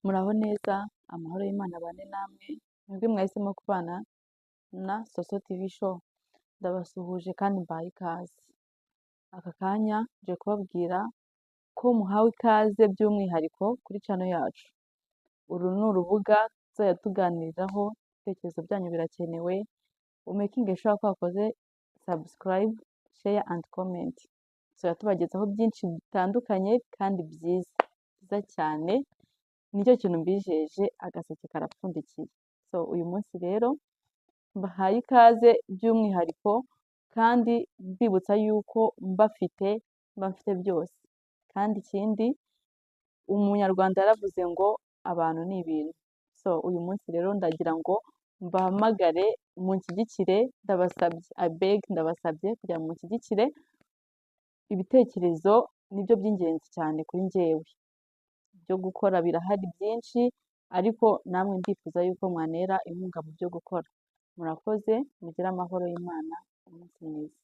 Muraho neza, amahoro y'Imana abane namwe, mwebwe mwahisemo kubana na Soso TV show, ndabasuhuje kandi mbahaye ikaze. Aka kanya nje kubabwira ko muhawe ikaze by'umwihariko kuri channel yacu. Uru ni urubuga tuzajya tuganiriraho, ibitekerezo byanyu birakenewe, umakinge sure ko wakoze subscribe, share and comment. Tuzajya tubagezaho byinshi bitandukanye kandi byiza cyane, nicyo kintu mbijeje, agaseke karapfundikiye. So uyu munsi rero mbahaye ikaze by'umwihariko kandi mbibutsa yuko mbafite byose. Kandi ikindi, umunyarwanda yaravuze ngo abantu ni ibintu. So uyu munsi rero ndagira ngo mbahamagare munshyigikire, ndabasabye, I beg, ndabasabye kugira ngo munshyigikire. Ibitekerezo nibyo by'ingenzi cyane kuri njyewe. Byo gukora birahari byinshi, ariko namwe ndifuza yuko mwanera inkunga mu byo gukora. Murakoze, mugire amahoro y'Imana, umunsi mwiza.